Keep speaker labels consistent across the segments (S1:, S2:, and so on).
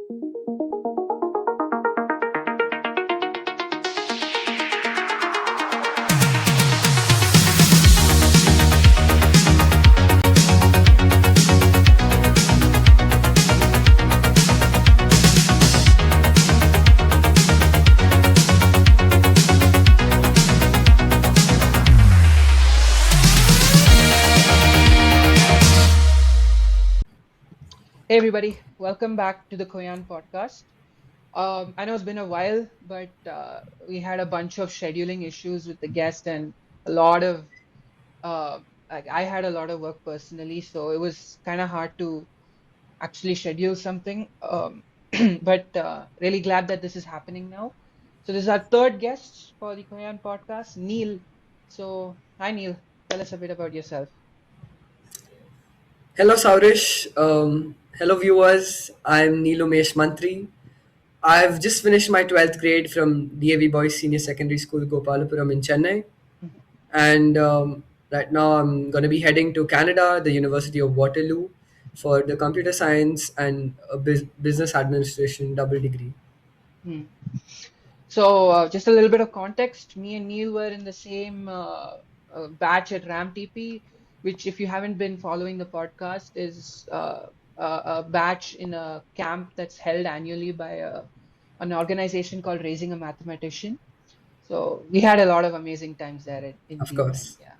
S1: Hey everybody, welcome back to the Kojan Podcast. I know it's been a while, but we had a bunch of scheduling issues with the guest and a lot of like I had a lot of work personally, so it was kind of hard to actually schedule something. But really glad that this is happening now. So this is our third guest for the Kojan Podcast, Neel. So hi Neel, tell us a bit about yourself.
S2: Hello, Saurish. Hello, viewers. I'm Neel Mantri. I've just finished my 12th grade from DAV Boys Senior Secondary School, Gopalapuram in Chennai. And right now I'm going to be heading to Canada, the University of Waterloo, for the computer science and business administration double degree.
S1: Hmm. So, just a little bit of context. Me and Neil were in the same batch at RAMTP, which, if you haven't been following the podcast, is a batch in a camp that's held annually by an organization called Raising a Mathematician. So, we had a lot of amazing times there in
S2: Of
S1: June.
S2: course.
S1: Yeah.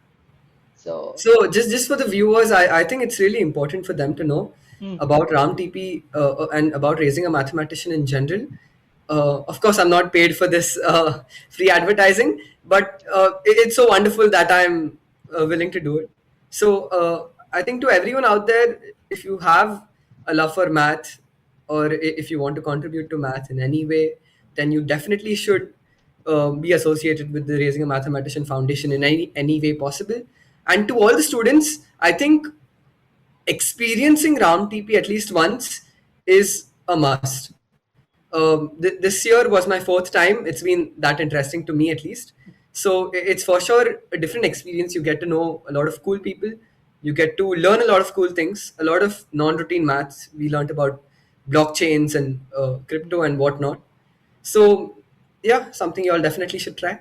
S1: So,
S2: So just for the viewers, I think it's really important for them to know
S1: hmm,
S2: about Ram TP and about raising a mathematician in general. Of course, I'm not paid for this free advertising, but it's so wonderful that I'm willing to do it. So I think to everyone out there, if you have a love for math, or if you want to contribute to math in any way, then you definitely should be associated with the Raising a Mathematician Foundation in any way possible. And to all the students, I think experiencing Ram TP at least once is a must. This year was my fourth time. It's been that interesting to me, at least. So it's for sure a different experience. You get to know a lot of cool people. You get to learn a lot of cool things, a lot of non-routine maths. We learned about blockchains and crypto and whatnot. So yeah, something you all definitely should try.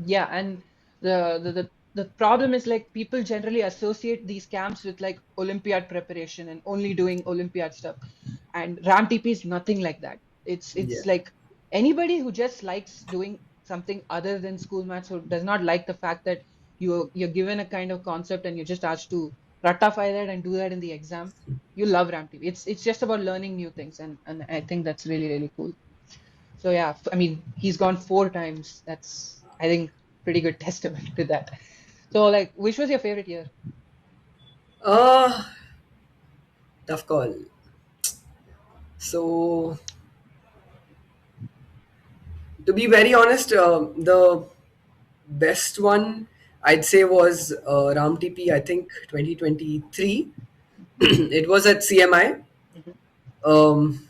S1: yeah, and the problem is like people generally associate these camps with like Olympiad preparation and only doing Olympiad stuff. And RAMTP is nothing like that. It's
S2: Yeah.
S1: like anybody who just likes doing something other than school maths, who does not like the fact that you're given a kind of concept and you're just asked to ratify that and do that in the exam. You love RAMTP. It's just about learning new things, and I think that's really really cool. So yeah, I mean, he's gone 4 times. That's, I think, pretty good testament to that. So like, which was your favorite year?
S2: Uh, Tough call. So to be very honest, the best one I'd say was Ram TP. I think 2023. It was at CMI.
S1: Mhm.
S2: Um,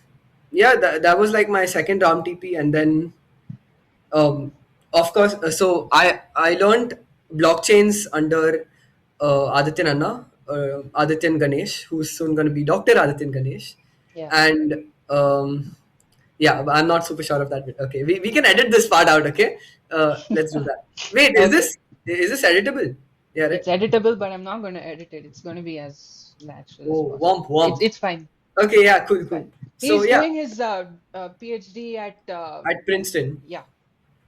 S2: yeah, that was like my second Ram TP, and then um, of course, so I learned blockchains under Adityan Anna, Adityan Ganesh, who's soon going to be Dr. Adityan Ganesh,
S1: Yeah.
S2: and yeah, but I'm not super sure of that. Okay, we can edit this part out. Okay, let's do that. Wait,
S1: Okay.
S2: is this editable? Yeah,
S1: It's
S2: right.
S1: editable, but I'm not going to edit it. It's going to be as natural as
S2: Oh,
S1: possible.
S2: womp
S1: It's
S2: womp.
S1: it's fine.
S2: Okay, yeah, cool,
S1: It's
S2: cool.
S1: fine.
S2: So
S1: He's
S2: yeah,
S1: doing his PhD at
S2: at Princeton,
S1: yeah,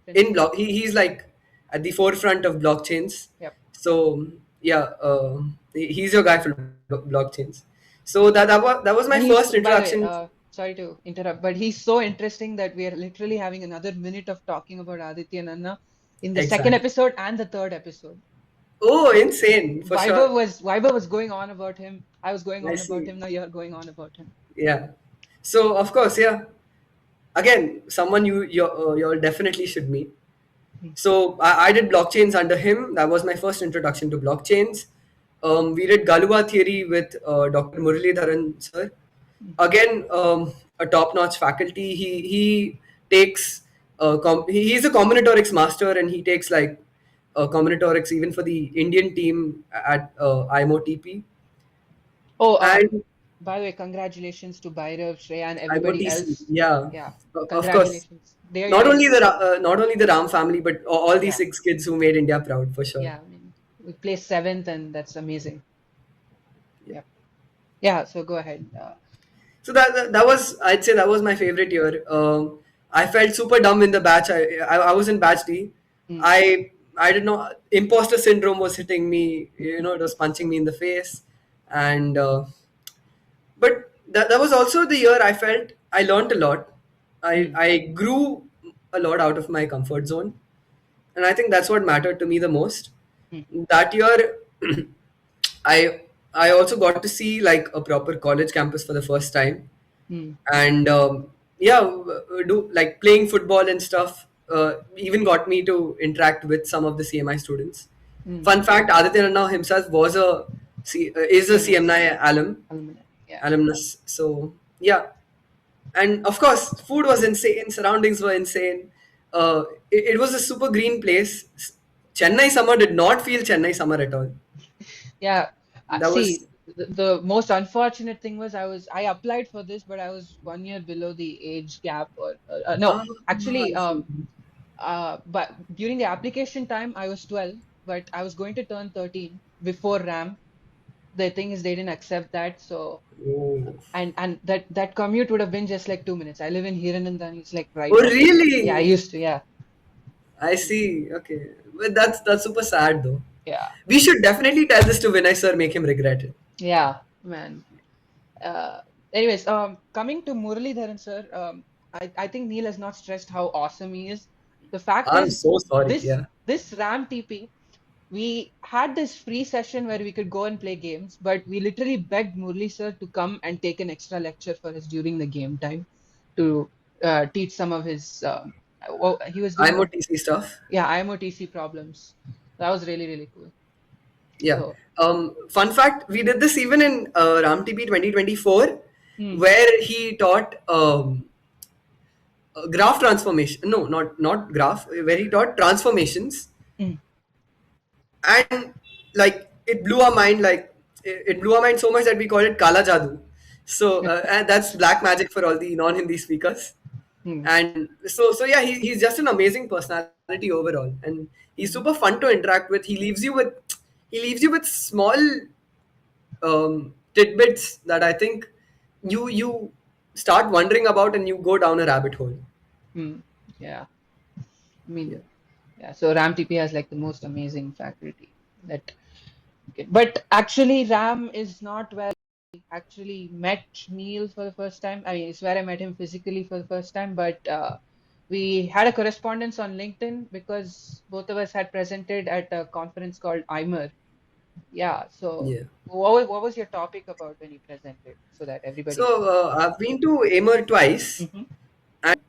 S2: in
S1: Princeton.
S2: block, he's like at the forefront of blockchains.
S1: Yep.
S2: So yeah, he's your guy for blockchains. So that was my
S1: And he's,
S2: first
S1: by the way,
S2: introduction.
S1: sorry to interrupt, but he's so interesting that we are literally having another minute of talking about Aditya and Anna in the second
S2: Exactly.
S1: episode and the third episode.
S2: Oh, insane for sure.
S1: Viber was going on about him. I was going
S2: I
S1: on about
S2: see.
S1: him. Now you're going on about him.
S2: Yeah. So of course, yeah. Again, someone you all definitely should meet.
S1: Hmm.
S2: So I did blockchains under him. That was my first introduction to blockchains. We did Galuwa theory with Dr. Muralidharan sir. Again, a top-notch faculty. He takes he's a combinatorics master, and he takes like combinatorics even for the Indian team at IMO TP.
S1: Oh,
S2: And
S1: by the way, congratulations to Bhairav, Shreya, and
S2: I'm
S1: everybody
S2: OTC.
S1: else.
S2: Yeah,
S1: Yeah,
S2: of course.
S1: congratulations. They are
S2: Not only the Ram family, but all the
S1: yeah,
S2: 6 kids who made India proud for sure.
S1: yeah. I mean, we placed seventh, and that's amazing.
S2: Yeah.
S1: Yep. Yeah. So go ahead.
S2: So that was, I'd say, that was my favorite year. I felt super dumb in the batch. I was in batch D.
S1: Mm,
S2: I didn't know, imposter syndrome was hitting me. It was punching me in the face, and but that was also the year I felt I learned a lot.
S1: mm,
S2: I grew a lot out of my comfort zone, and I think that's what mattered to me the most.
S1: mm,
S2: That year, I I also got to see like a proper college campus for the first time,
S1: mm,
S2: and yeah, do like playing football and stuff. Even got me to interact with some of the CMI students.
S1: mm.
S2: Fun fact: Aditya Ranna himself is a
S1: CMI
S2: CMI
S1: alumni. Yeah.
S2: alumnus. So yeah, and of course, food was insane. Surroundings were insane. It was a super green place. Chennai summer did not feel Chennai summer at all.
S1: Yeah.
S2: That was
S1: See, the most unfortunate thing was I applied for this, but I was 1 year below the age gap. Or no,
S2: ah,
S1: actually,
S2: I see.
S1: but during the application time, I was 12, but I was going to turn 13 before RAM. The thing is, they didn't accept that. So,
S2: Oh.
S1: and that commute would have been just like 2 minutes. I live in Hiranandani. It's like right
S2: Oh,
S1: opposite. Yeah, I
S2: really?
S1: used to. Yeah,
S2: I see. Okay, but that's super sad though.
S1: yeah,
S2: We should definitely tell this to Vinay sir, make him regret it.
S1: yeah, man. Uh, Anyways, coming to Muralidharan sir, I think Neil has not stressed how awesome he is. The fact
S2: I'm
S1: is,
S2: so sorry.
S1: this
S2: Yeah.
S1: this RAM TP, we had this free session where we could go and play games, but we literally begged Murli sir to come and take an extra lecture for us during the game time to teach some of his. He was doing
S2: I'm
S1: what?
S2: OTC stuff.
S1: Yeah, IMOTC problems. That was really really cool.
S2: Yeah.
S1: So,
S2: Fun fact: we did this even in RamTP 2024,
S1: hmm,
S2: where he taught graph transformation. No, not graph. Where he taught transformations,
S1: hmm,
S2: and like it blew our mind. Like it blew our mind so much that we call it Kala Jadoo. So and that's black magic for all the non-Hindi speakers.
S1: hmm,
S2: And so yeah, he's just an amazing personality overall, and he's super
S1: hmm,
S2: fun to interact with. He leaves you with small tidbits that I think you start wondering about, and you go down a rabbit hole.
S1: hmm. Yeah, I
S2: Yeah.
S1: mean, yeah. So RAM TP has like the most amazing faculty that. Okay. But actually, Ram is not where I actually met Neil for the first time. I mean, it's where I met him physically for the first time, but we had a correspondence on LinkedIn because both of us had presented at a conference called IMER. Yeah. So,
S2: Yeah.
S1: what was your topic about when you presented so that everybody
S2: So
S1: knows?
S2: I've been to Amur twice,
S1: Mm-hmm.
S2: and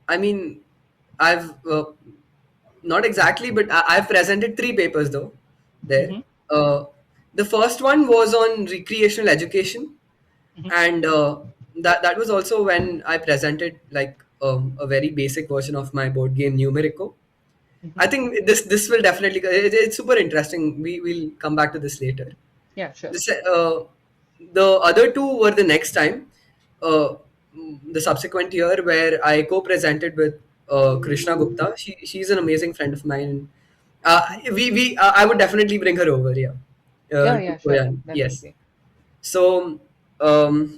S2: I mean, I've not exactly, but I've presented 3 papers though there.
S1: Mm-hmm.
S2: Uh, the first one was on recreational education,
S1: Mm-hmm.
S2: and that was also when I presented like a very basic version of my board game Numerico.
S1: Mm-hmm.
S2: I think this will definitely it's super interesting. We will come back to this later.
S1: Yeah, sure.
S2: This, the other two were the next time, uh, the subsequent year, where I co-presented with Krishna Gupta. She's an amazing friend of mine. We I would definitely bring her over. Yeah,
S1: Yeah,
S2: to
S1: yeah, sure.
S2: Koyan. Yes.
S1: Definitely.
S2: So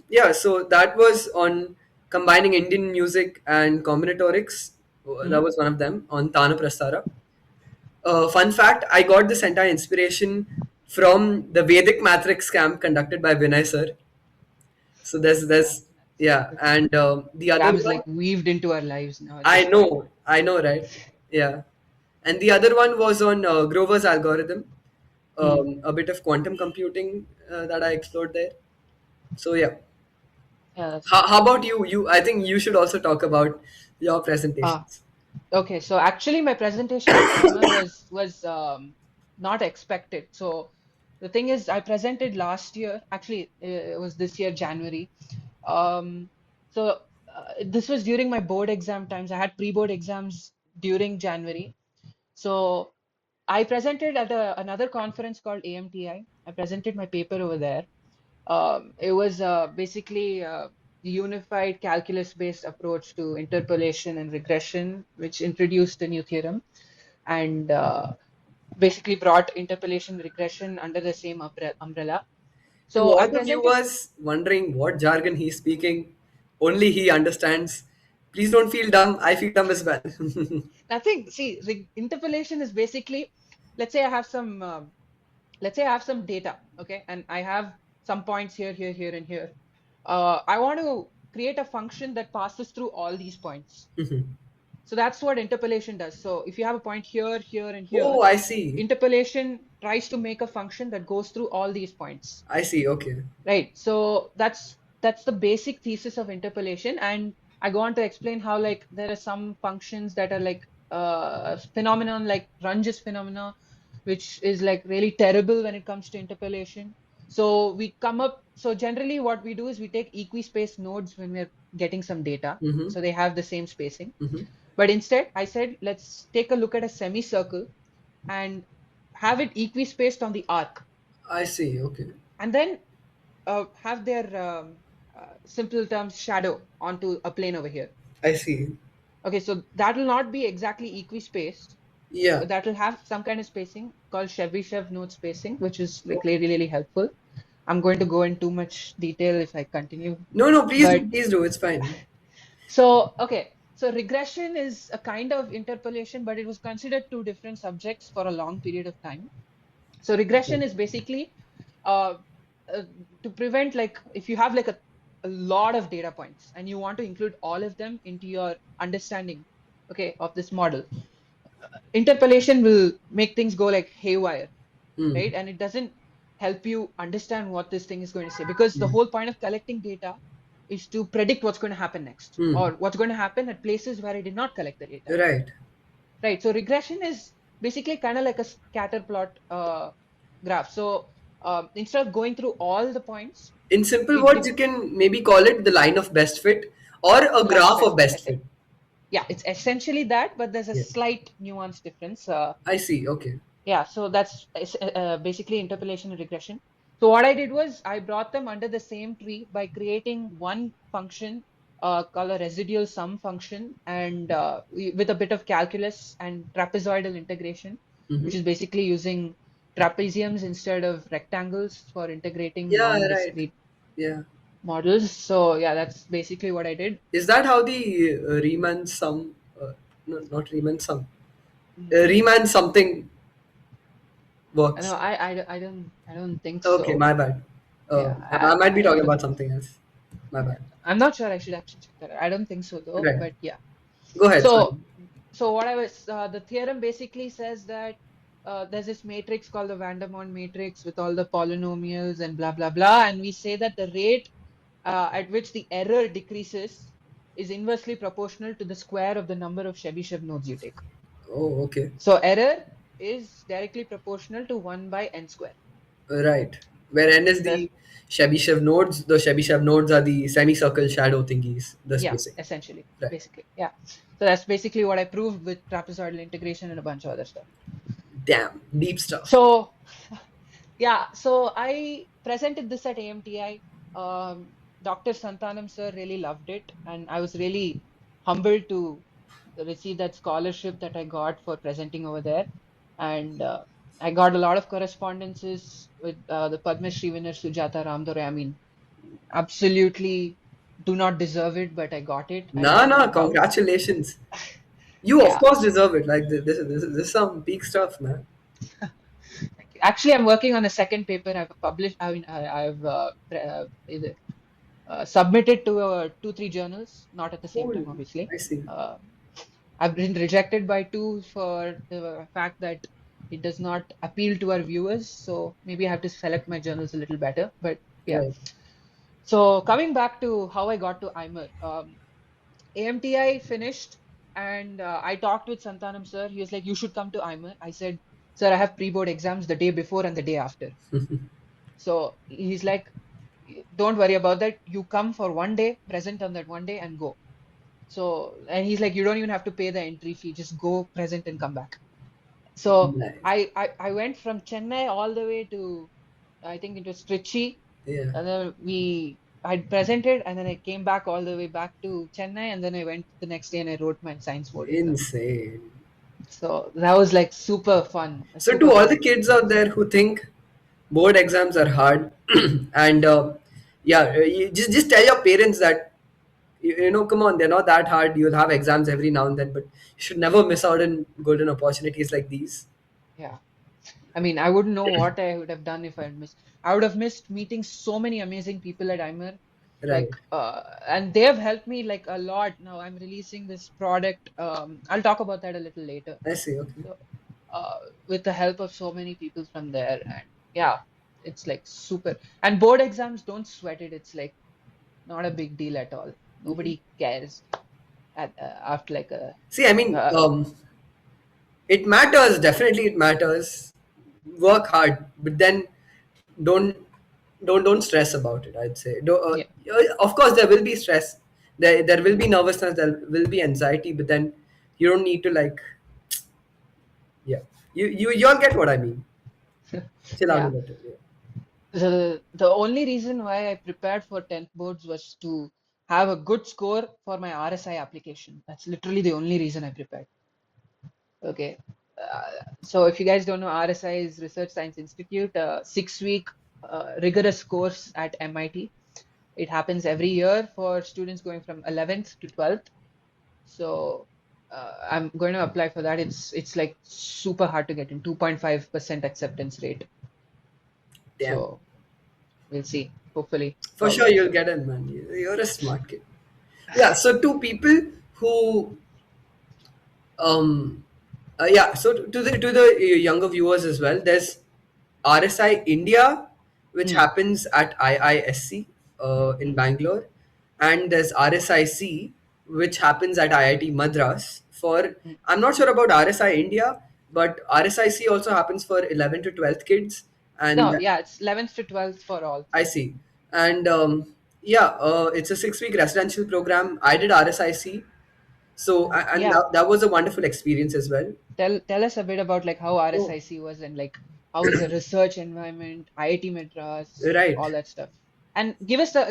S2: yeah, so that was on combining Indian music and combinatorics. That
S1: Mm-hmm.
S2: was one of them on Tana Prastara. Fun fact: I got this entire inspiration from the Vedic Matrix camp conducted by Vinay sir. So
S1: Yeah,
S2: there's yeah,
S1: that's
S2: and the other
S1: RAM is
S2: one,
S1: like weaved into our lives now at this point.
S2: I know, right? Yeah, and the other one was on Grover's algorithm,
S1: Hmm.
S2: a bit of quantum computing that I explored there. So yeah,
S1: Yeah, that's
S2: how
S1: nice.
S2: about you? I think you should also talk about your
S1: Ah,
S2: presentations.
S1: okay. So actually, my presentation at IMER was not expected. So the thing is, I presented last year. Actually, it was this year January. Um, so this was during my board exam times. I had pre-board exams during January. So I presented at another conference called AMTI. I presented my paper over there. It was basically a unified calculus-based approach to interpolation and regression, which introduced a new theorem and basically brought interpolation regression under the same umbrella.
S2: To
S1: So I
S2: all the
S1: presented
S2: viewers wondering what jargon he's speaking, only he understands. Please don't feel dumb. I feel dumb as well.
S1: nothing. See, interpolation is basically, let's say I have some, let's say I have some data, okay, and I have some points here, here, here, and here. I want to create a function that passes through all these points. So that's what interpolation does. So if you have a point here, here, and here,
S2: Oh, I see.
S1: interpolation tries to make a function that goes through all these points.
S2: I see. Okay.
S1: Right. So that's the basic thesis of interpolation. And I go on to explain how like there are some functions that are like phenomenon like Runge's phenomena, which is like really terrible when it comes to interpolation. So we come up, so generally what we do is we take equispaced nodes when we're getting some data.
S2: Mm-hmm.
S1: So they have the same spacing.
S2: Mm-hmm.
S1: But instead, I said, let's take a look at a semicircle and have it equispaced on the arc.
S2: I see. Okay.
S1: And then have their simple terms shadow onto a plane over here.
S2: I see.
S1: Okay, so that will not be exactly equispaced,
S2: Yeah.
S1: but that will have some kind of spacing called Chebyshev node spacing, which is like
S2: Oh.
S1: really, really helpful. I'm going to go in too much detail if I continue.
S2: No, no, please do.
S1: But
S2: Please do. It's fine.
S1: so, okay, so regression is a kind of interpolation, but it was considered two different subjects for a long period of time. So regression is basically uh, uh, to prevent like if you have like a lot of data points and you want to include all of them into your understanding, okay, of this model, interpolation will make things go like haywire,
S2: Hmm.
S1: right? And it doesn't help you understand what this thing is going to say because the whole point of collecting data is to predict what's going to happen next
S2: Hmm.
S1: or what's going to happen at places where I did not collect the data.
S2: Right.
S1: Right. So regression is basically kind of like a scatter plot graph. So instead of going through all the points,
S2: In simple
S1: it
S2: words, you can maybe call it the line of best fit or a
S1: line of
S2: graph of
S1: best fit.
S2: best fit.
S1: Yeah, it's essentially that, but there's a
S2: Yeah.
S1: slight nuance difference.
S2: I see. Okay.
S1: Yeah, so that's basically interpolation and regression. So what I did was I brought them under the same tree by creating one function called a residual sum function, and with a bit of calculus and trapezoidal integration, which
S2: Mm-hmm.
S1: is basically using trapeziums instead of rectangles for integrating
S2: Yeah, right.
S1: non-discrete
S2: Yeah.
S1: models. So yeah, that's basically what I did.
S2: Is that how the Riemann sum, no, not Riemann sum,
S1: Mm,
S2: Riemann something
S1: no,
S2: works?
S1: I don't think
S2: Okay,
S1: so.
S2: my bad.
S1: Yeah,
S2: I might be
S1: I
S2: talking
S1: don't.
S2: about something else. My bad.
S1: I'm not sure. I should actually check that out. I don't think so though,
S2: Right.
S1: but yeah.
S2: Go ahead.
S1: So,
S2: Sorry.
S1: so what I was, the theorem basically says that there's this matrix called the Vandermonde matrix with all the polynomials and blah, blah, blah. And we say that the rate at which the error decreases is inversely proportional to the square of the number of Chebyshev nodes you take.
S2: Oh, okay.
S1: So error is directly proportional to 1 by n square.
S2: Right. Where n is
S1: The,
S2: the Chebyshev nodes, the Chebyshev nodes are the semicircle shadow thingies, the
S1: yeah,
S2: spacing.
S1: essentially,
S2: Right.
S1: basically. Yeah. So that's basically what I proved with trapezoidal integration and a bunch of other stuff.
S2: Damn. Deep stuff.
S1: So yeah, so I presented this at AMTI. Dr. Santanam sir really loved it, and I was really humbled to receive that scholarship that I got for presenting over there. And I got a lot of correspondences with the Padma Shri winner Sujata Ramdore. I mean, absolutely do not deserve it, but I got it. I don't
S2: Nah,
S1: know
S2: nah,
S1: how.
S2: congratulations. You, of
S1: Yeah,
S2: course, deserve it. Like, this is some peak stuff, man.
S1: actually, I'm working on a second paper. I've published. I mean, I've submitted to two, three journals, not at the same
S2: Cool.
S1: time, obviously.
S2: I see.
S1: Uh, I've been rejected by two for the fact that it does not appeal to our viewers. So maybe I have to select my journals a little better. But yeah.
S2: Right.
S1: So coming back to how I got to IMER, AMTI finished and I talked with Santanam sir. He was like, you should come to IMER. I said, sir, I have pre-board exams the day before and the day after. So he's like, don't worry about that. You come for one day, present on that one day, and go. So, and he's like, you don't even have to pay the entry fee, just go present and come back. So
S2: Nice.
S1: I went from Chennai all the way to, I think it was Trichy.
S2: Yeah.
S1: And then I presented, and then I came back all the way back to Chennai, and then I went the next day and I wrote my science board exam.
S2: Insane.
S1: So that was like super fun, a
S2: So
S1: super
S2: to all
S1: fun
S2: the
S1: experience.
S2: kids out there who think board exams are hard, and yeah, you just tell your parents that come on, they're not that hard. You'll have exams every now and then, but you should never miss out on golden opportunities like these.
S1: Yeah. I mean, I wouldn't know what I would have done if I had missed. I would have missed meeting so many amazing people at Imer.
S2: Right.
S1: Like, and they have helped me like a lot. Now I'm releasing this product. I'll talk about that a little later.
S2: I see. Okay.
S1: So, uh, with the help of so many people from there, and yeah, it's like super. And board exams, don't sweat it. It's like not a big deal at all. Nobody cares after like a
S2: See, I mean,
S1: uh,
S2: it matters. Definitely, it matters. Work hard, but then don't don't stress about it. I'd say.
S1: yeah.
S2: Of course, there will be stress. There will be nervousness. There will be anxiety, but then you don't need to like. Yeah, you all get what I mean. Chill out a
S1: Yeah.
S2: little. Yeah.
S1: The only reason why I prepared for 10th boards was to have a good score for my RSI application. That's literally the only reason I prepared. Okay. Uh, so if you guys don't know, RSI is Research Science Institute, a 6-week rigorous course at MIT. It happens every year for students going from 11th to 12th. So I'm going to apply for that. It's like super hard to get in, 2.5% acceptance rate.
S2: Damn.
S1: So we'll see. Hopefully,
S2: For
S1: all
S2: sure,
S1: goes
S2: you'll
S1: well.
S2: get in, man. You're a smart kid. Yeah. So to people who Um, yeah, so to the younger viewers as well, there's RSI India, which
S1: Hmm.
S2: happens at IISC in
S1: Hmm.
S2: Bangalore, and there's RSIC, which happens at IIT Madras. For
S1: Hmm.
S2: I'm not sure about RSI India, but RSIC also happens for 11 to 12th kids, and
S1: No, yeah, it's 11th to 12th for all.
S2: I see. And yeah, it's a 6-week residential program. I did RSIC, so and
S1: Yeah,
S2: that was a wonderful experience as well.
S1: tell us a bit about like how
S2: Oh,
S1: RSIC was and like how is the research environment, IIT Madras,
S2: right,
S1: all that stuff. And give us the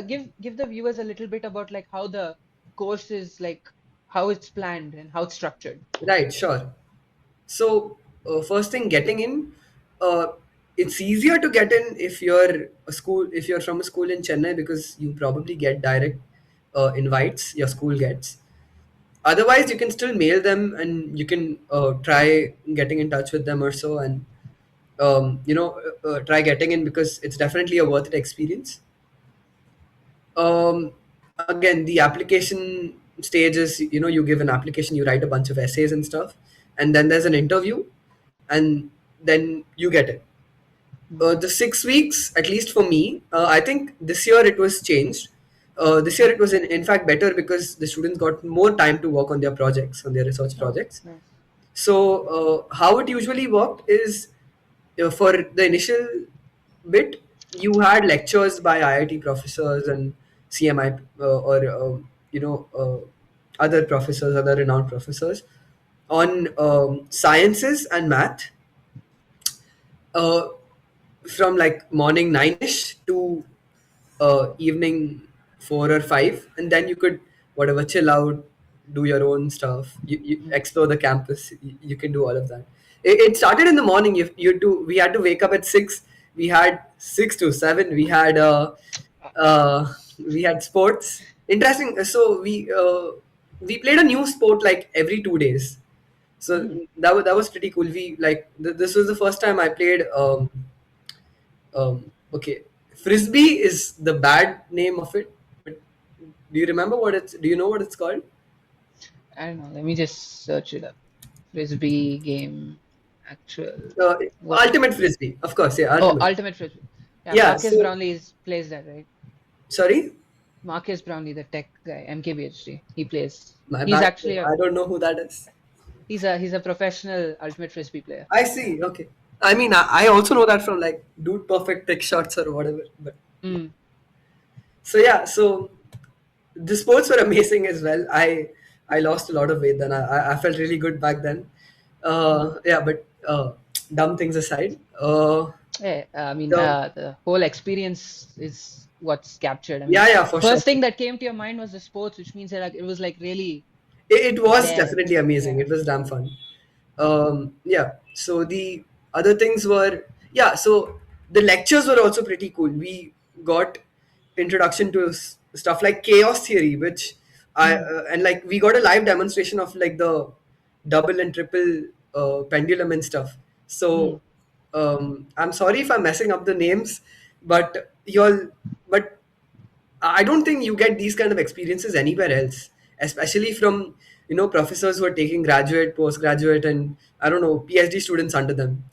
S1: give the viewers a little bit about like how the course is like how it's planned and how it's structured.
S2: right, sure. So, first thing, getting in, uh, it's easier to get in if you're from a school in Chennai because you probably get direct invites. Your school gets. Otherwise, you can still mail them and you can try getting in touch with them or so, and try getting in because it's definitely a worth it experience. Again, the application stage is, you give an application, you write a bunch of essays and stuff, and then there's an interview, and then you get it.
S1: Mm.
S2: The 6 weeks, at least for me, I think this year it was changed. This year it was in fact better because the students got more time to work on their projects, on their research
S1: Oh,
S2: projects.
S1: nice.
S2: So, how it usually worked is, for the initial bit, you had lectures by IIT professors and CMI, or other professors, other renowned professors on sciences and math, uh, from like morning 9ish to evening 4 or 5, and then you could whatever chill out, do your own stuff, you
S1: Mm.
S2: explore the campus, you can do all of that. It started in the morning. We had to wake up at 6. We had 6 to 7. We had sports. Interesting. So we played a new sport like every 2 days. So
S1: Mm.
S2: that was pretty cool. We like this was the first time I played. Okay, frisbee is the bad name of it. But do you know what it's called?
S1: I don't know. Let me just search it up. Frisbee game actual
S2: Uh,
S1: what?
S2: Ultimate frisbee, of course. Yeah,
S1: Oh,
S2: ultimate.
S1: Ultimate Frisbee. Yeah,
S2: Yeah.
S1: Marcus
S2: So
S1: Brownlee plays that, right?
S2: sorry,
S1: Marcus Brownlee, the tech guy, MKBHD. He plays.
S2: my
S1: He's
S2: bad.
S1: actually a
S2: I don't know who that is.
S1: he's a professional Ultimate Frisbee player.
S2: I see. Okay. I mean, I also know that from like Dude Perfect trick shots or whatever. But
S1: Mm.
S2: so yeah, so the sports were amazing as well. I lost a lot of weight then. I felt really good back then.
S1: Mm.
S2: Yeah, but dumb things aside.
S1: I mean,
S2: The
S1: the whole experience is what's captured. I mean,
S2: Yeah, yeah,
S1: the
S2: for sure.
S1: first thing that came to your mind was the sports, which means that like, it was like really
S2: It was
S1: there.
S2: definitely amazing.
S1: Yeah.
S2: It was damn fun. Yeah. So the other things were, yeah. So the lectures were also pretty cool. We got introduction to stuff like chaos theory, which I
S1: Hmm.
S2: and like we got a live demonstration of like the double and triple pendulum and stuff.
S1: Hmm.
S2: So I'm sorry if I'm messing up the names, but y'all, but I don't think you get these kind of experiences anywhere else, especially from professors who are taking graduate, postgraduate, and I don't know PhD students under them.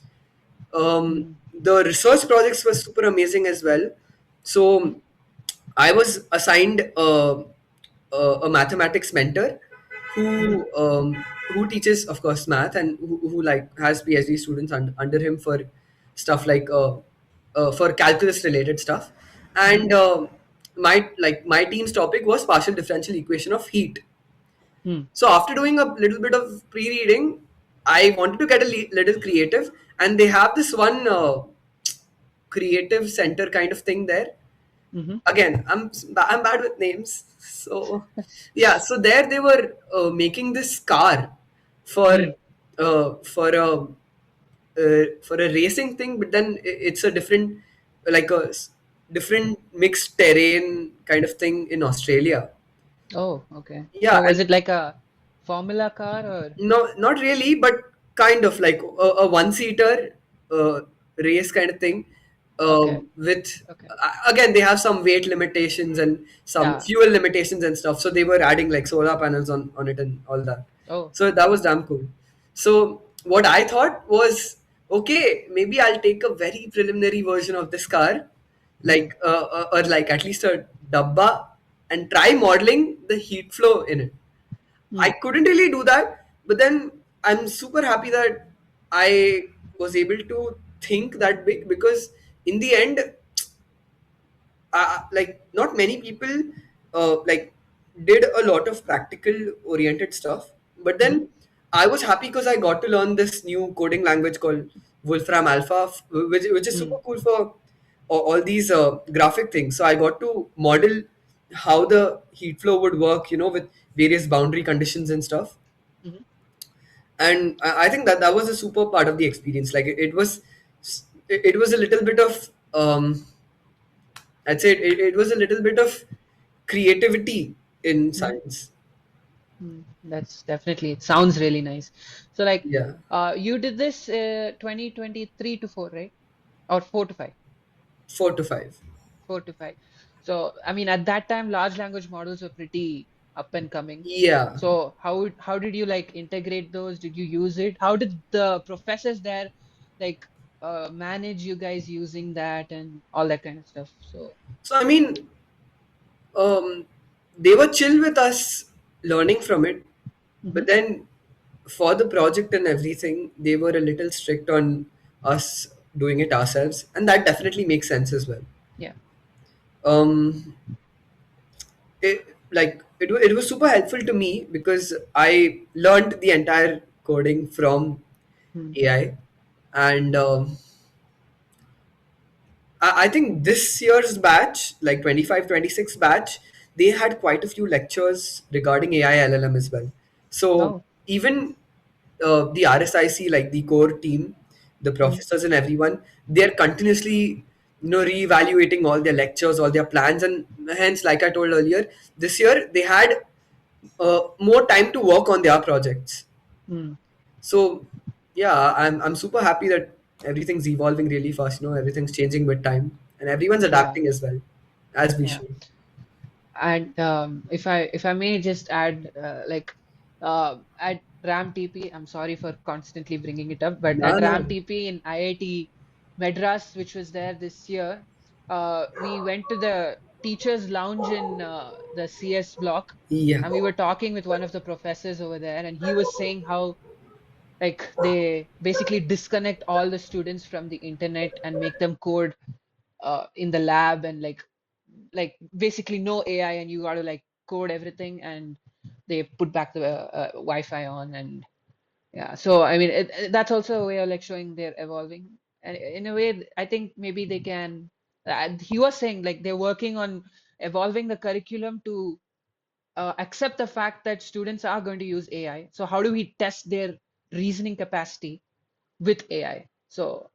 S1: Hmm.
S2: The research projects were super amazing as well.
S1: Hmm.
S2: So I was assigned a mathematics mentor
S1: Hmm.
S2: who teaches, of course, math and who like has PhD students under him for stuff like for calculus related stuff.
S1: Hmm.
S2: And my team's topic was partial differential equation of heat.
S1: Hmm.
S2: So after doing a little bit of pre-reading, I wanted to get a little creative, and they have this one creative center kind of thing there.
S1: Hmm.
S2: Again, I'm bad with names, so yeah. So there they were making this car for
S1: Hmm.
S2: for a for a racing thing, but then it's a different like a different mixed terrain kind of thing in Australia.
S1: Oh, okay.
S2: Yeah,
S1: So was
S2: and
S1: it like a formula car or?
S2: no, not really, but kind of like a one-seater uh, race kind of thing.
S1: Okay.
S2: With
S1: Okay.
S2: again, they have some weight limitations and some
S1: Yeah.
S2: fuel limitations and stuff. So they were adding like solar panels on it and all that.
S1: Oh,
S2: So that
S1: okay.
S2: was damn cool. So what I thought was, okay, maybe I'll take a very preliminary version of this car,
S1: Hmm.
S2: like or like at least a dabba, and try modeling the heat flow in it. I
S1: Hmm.
S2: couldn't really do that, but then I'm super happy that I was able to think that big because in the end, like not many people like did a lot of practical oriented stuff. But
S1: Hmm.
S2: then I was happy because I got to learn this new coding language called Wolfram Alpha, which is super
S1: Hmm.
S2: cool for all these graphic things. So I got to model how the heat flow would work, with various boundary conditions and stuff.
S1: Hmm.
S2: And I think that that was a super part of the experience. Like it was a little bit of I'd say it was a little bit of creativity in
S1: Hmm.
S2: science.
S1: That's definitely, it sounds really nice. So like,
S2: Yeah,
S1: you did this 2023 to 4, right? Or 4 to 5?
S2: 4 to 5.
S1: 4 to 5. So, I mean, at that time, large language models were pretty up and coming.
S2: Yeah.
S1: So, how did you like integrate those? Did you use it? How did the professors there like manage you guys using that and all that kind of stuff? So,
S2: So I mean, um, they were chill with us learning from it,
S1: hmm.
S2: but then for the project and everything, they were a little strict on us doing it ourselves, and that definitely makes sense as well.
S1: Yeah.
S2: Um, it was super helpful to me because I learned the entire coding from
S1: Hmm.
S2: AI, and I think this year's batch, like 25, 26 batch, they had quite a few lectures regarding AI LLM as well. So
S1: Oh.
S2: even the RSIC, like the core team, the
S1: Hmm.
S2: professors and everyone, they're continuously, reevaluating all their lectures, all their plans, and hence, like I told earlier, this year they had more time to work on their projects.
S1: Hmm.
S2: So yeah, I'm super happy that everything's evolving really fast. Everything's changing with time, and everyone's
S1: Yeah.
S2: adapting as well, as we
S1: Yeah.
S2: should.
S1: And if I may just add, like at RAM TP, I'm sorry for constantly bringing it up, but
S2: No,
S1: at
S2: no.
S1: RAM TP in IIT Madras, which was there this year, we went to the teachers' lounge in the CS block,
S2: Yeah.
S1: and we were talking with one of the professors over there, and he was saying how like they basically disconnect all the students from the internet and make them code in the lab, and like basically no AI, and you got to like code everything, and they put back the Wi-Fi on. And yeah, so I mean that's also a way of like showing they're evolving. And in a way, I think maybe they can. He was saying like they're working on evolving the curriculum to accept the fact that students are going to use AI. So how do we test their reasoning capacity with AI? So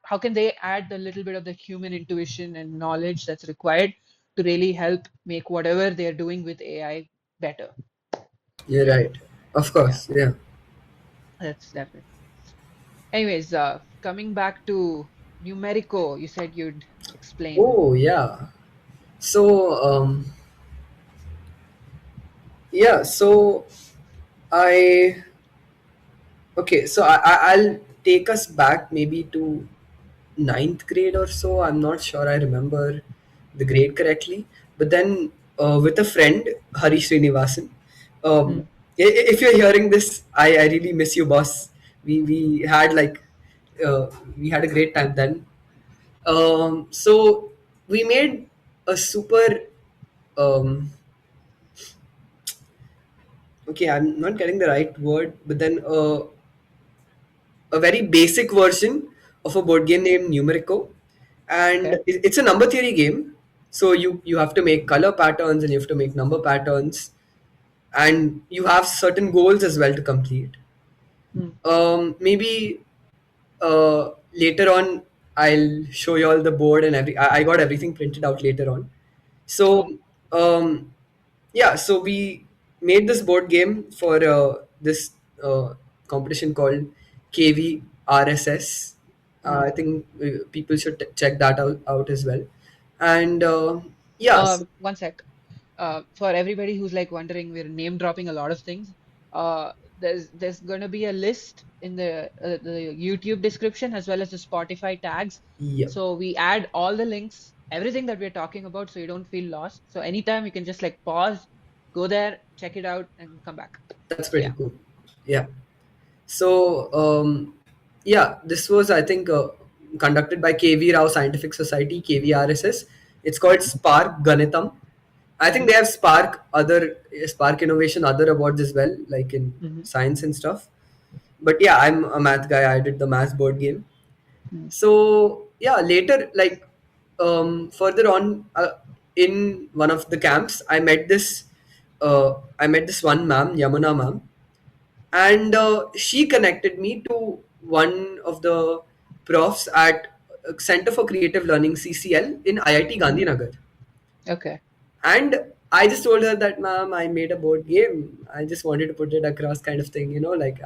S1: how can they add a little bit of the human intuition and knowledge that's required to really help make whatever they're doing with AI better?
S2: You're right. Of
S1: Yeah,
S2: course. Yeah.
S1: that's definitely. Anyways, coming back to numerico, you said you'd explain.
S2: Oh, yeah. So, yeah. So I okay. So I'll take us back maybe to ninth grade or so. I'm not sure I remember the grade correctly. But then with a friend, Hari Srinivasan,
S1: Hmm.
S2: if you're hearing this, I really miss you, boss. We had like we had a great time then. So we made a super um, okay. I'm not getting the right word, but then a very basic version of a board game named Numerico, and
S1: Okay.
S2: it's a number theory game. So you have to make color patterns and you have to make number patterns, and you have certain goals as well to complete.
S1: Hmm.
S2: Maybe later on I'll show you all the board and I got everything printed out later on. So
S1: Oh.
S2: um, yeah, so we made this board game for this competition called KVRSS.
S1: Hmm.
S2: I think people should check that out as well. And yeah, so,
S1: One sec. For everybody who's like wondering, we're name dropping a lot of things. There's going to be a list in the YouTube description as well as the Spotify tags.
S2: yeah,
S1: So we add all the links, everything that we're talking about, so you don't feel lost. So anytime you can just like pause, go there, check it out, and come back.
S2: that's
S1: So
S2: pretty
S1: yeah.
S2: cool. Yeah. So, yeah, this was, I think, conducted by KV Rao Scientific Society, KVRSS. It's called Spark Ganitam. I think
S1: Hmm.
S2: they have Spark Innovation, other awards as well, like in
S1: Hmm.
S2: science and stuff. But yeah, I'm a math guy. I did the math board game.
S1: Hmm.
S2: So yeah, later, like further on in one of the camps, I met this one ma'am, Yamuna ma'am, and she connected me to one of the profs at Center for Creative Learning (CCL) in IIT
S1: Hmm.
S2: Gandhinagar.
S1: Okay.
S2: And I just told her that, ma'am, I made a board game. I just wanted to put it across, kind of thing, like.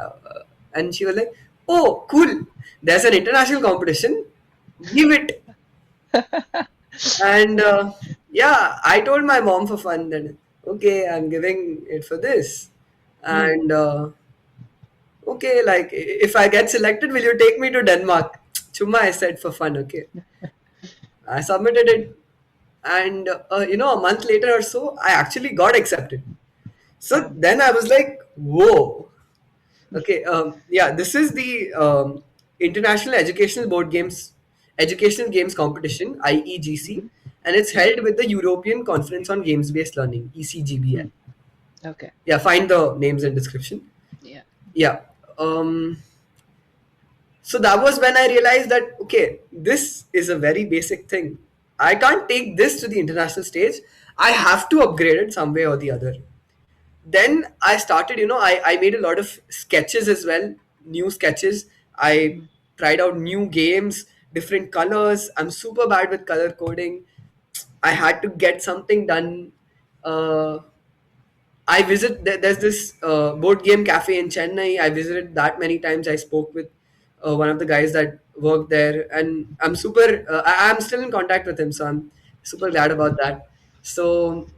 S2: And she was like, "Oh, cool! There's an international competition. Give it." And yeah, I told my mom for fun that, okay, I'm giving it for this,
S1: Hmm.
S2: and okay, like if I get selected, will you take me to Denmark? Chuma, I said for fun. Okay, I submitted it, and a month later or so, I actually got accepted. So
S1: Damn.
S2: then I was like, whoa. Okay, yeah, this is the International Educational Games Competition (IEGC),
S1: Hmm.
S2: and it's
S1: Hmm.
S2: held with the European Conference on Games-Based Learning (ECGBL).
S1: Hmm. Okay.
S2: Yeah, find the names and description.
S1: Yeah.
S2: Yeah. Um, so that was when I realized that, okay, this is a very basic thing. I can't take this to the international stage. I have to upgrade it some way or the other. Then I started, I made a lot of sketches as well, new sketches. I
S1: Hmm.
S2: tried out new games, different colors. I'm super bad with color coding. I had to get something done. Uh, there's this board game cafe in Chennai. I visited that many times. I spoke with one of the guys that worked there, and I'm still in contact with him, so I'm super glad about that. So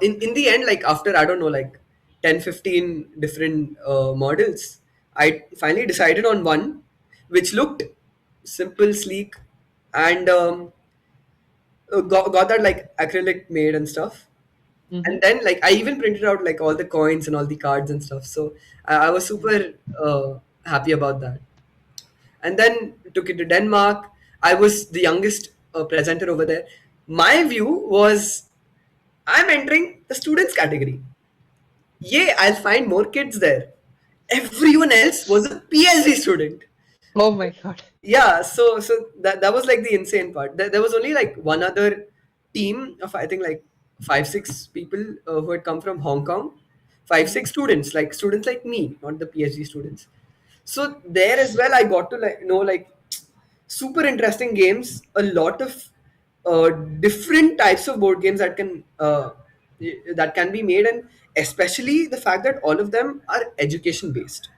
S2: in the end, like after, I don't know, like 10, 15 different models, I finally decided on one which looked simple, sleek, and got that like acrylic made and stuff.
S1: Hmm.
S2: And then like I even printed out like all the coins and all the cards and stuff, so I was super happy about that. And then took it to Denmark. I was the youngest presenter over there. My view was, I'm entering the students category. Yay, I'll find more kids there. Everyone else was a PhD student.
S1: Oh my God.
S2: Yeah, so that was like the insane part. There was only like one other team of, I think, like 5 6 people who had come from Hong Kong. Five
S1: Hmm.
S2: six students like me, not the PhD students. So there as well, I got to like know like super interesting games, a lot of different types of board games that can be made, and especially the fact that all of them are education based,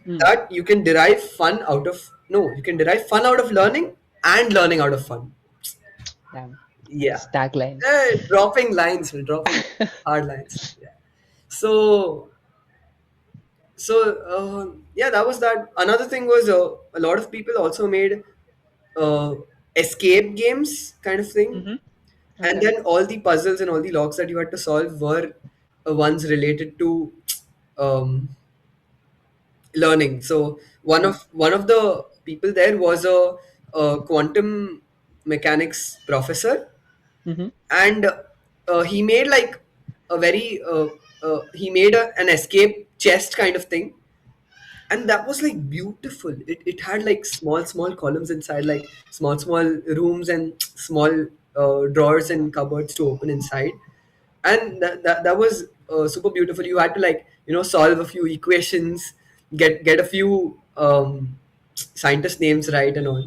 S1: Mm.
S2: that you can derive fun out of learning and learning out of fun.
S1: Damn.
S2: Yeah.
S1: This tagline.
S2: Dropping lines, dropping hard lines. Yeah. So yeah, that was that. Another thing was a lot of people also made uh, escape games kind of thing,
S1: Hmm.
S2: and
S1: Okay.
S2: then all the puzzles and all the locks that you had to solve were ones related to um, learning. So
S1: Mm.
S2: one of the people there was a quantum mechanics professor,
S1: Hmm.
S2: and he made like he made an escape chest kind of thing, and that was like beautiful. It had like small columns inside, like small rooms and small drawers
S1: Yeah.
S2: and cupboards to open inside, and that was super beautiful. You had to like solve a few equations, get a few scientist names right and all.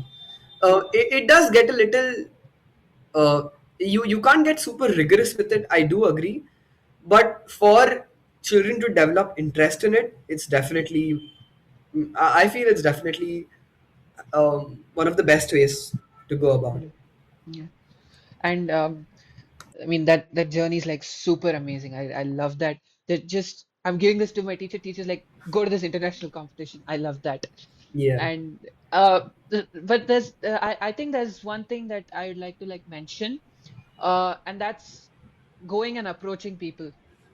S2: It does get a little you can't get super rigorous with it, I do agree, but for children to develop interest in it, it's definitely I feel it's definitely one of the best ways to go about
S1: Mm.
S2: it.
S1: Yeah. And I mean that journey is like super amazing. I love that. That just I'm giving this to my teacher. Teachers like go to this international competition. I love that.
S2: Yeah,
S1: And but I think there's one thing that I'd like to like mention, and that's going and approaching people.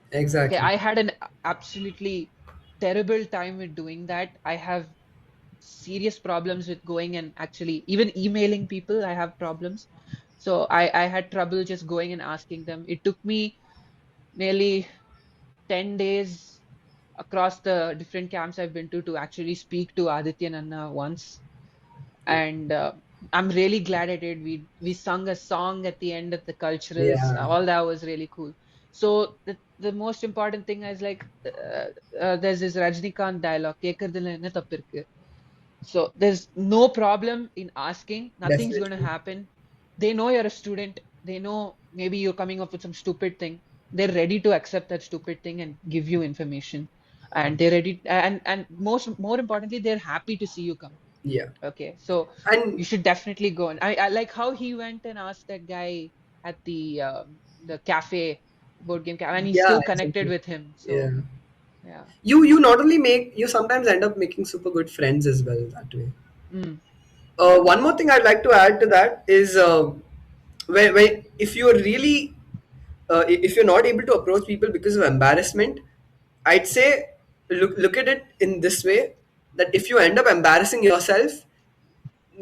S1: Okay,
S2: exactly.
S1: I had an absolutely terrible time with doing that. I have serious problems with going and actually even emailing people. I have problems. So I had trouble just going and asking them. It took me nearly 10 days across the different camps I've been to actually speak to Aditya Nanna once. And I'm really glad I did. We sung a song at the end of the culturals.
S2: Yeah,
S1: All that was really cool. So the most important thing is like there's this Rajnikant dialogue. கேக்குறதுல என்ன தப்பு இருக்கு? So there's no problem in asking. Nothing's going to
S2: definitely.
S1: happen. They know you're a student. They know maybe you're coming up with some stupid thing. They're ready to accept that stupid thing and give you information. And they're ready, and more importantly, they're happy to see you come.
S2: Yeah,
S1: Okay, so
S2: and
S1: you should definitely go. And I like how he went and asked that guy at the cafe, board game cafe, and he's
S2: yeah,
S1: still connected
S2: exactly.
S1: with him.
S2: Yeah,
S1: So yeah.
S2: you not only make, you sometimes end up making super good friends as well that way.
S1: Mm.
S2: One more thing I'd like to add to that is where if you're really if you're not able to approach people because of embarrassment, I'd say look at it in this way, that if you end up embarrassing yourself,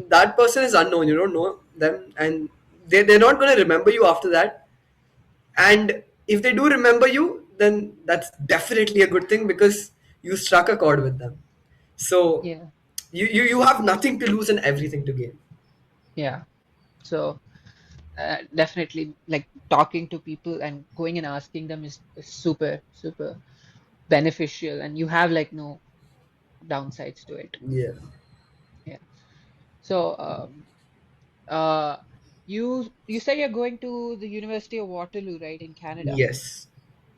S2: that person is unknown. You don't know them, and they're not going to remember you after that. And if they do remember you, then that's definitely a good thing because you struck a chord with them. So
S1: Yeah.
S2: you have nothing to lose and everything to gain.
S1: Yeah. So definitely like talking to people and going and asking them is super beneficial, and you have like no downsides to it.
S2: Yeah.
S1: Yeah. So uh you say you're going to the University of Waterloo, right, in Canada?
S2: Yes.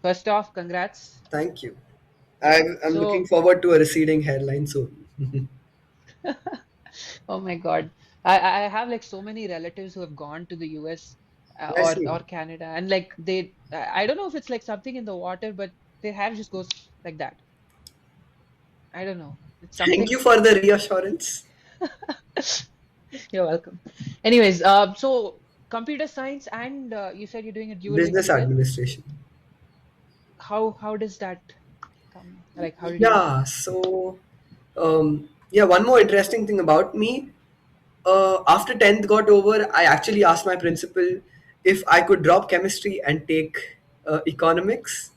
S1: First off, congrats.
S2: Thank you.
S1: Yeah.
S2: I'm looking
S1: So,
S2: forward to a receding hairline soon.
S1: oh my God, I have like so many relatives who have gone to the US
S2: I see.
S1: or Canada, and like I don't know if it's like something in the water, but their hair just goes like that. I don't know. It's
S2: Thank
S1: something.
S2: you for the reassurance.
S1: You're welcome. Anyways, so computer science, and you said you're doing a dual
S2: Business
S1: degree there.
S2: administration.
S1: How does that come? Like, how did you?
S2: Yeah, so yeah, one more interesting thing about me. After 10th got over, I actually asked my principal if I could drop chemistry and take economics.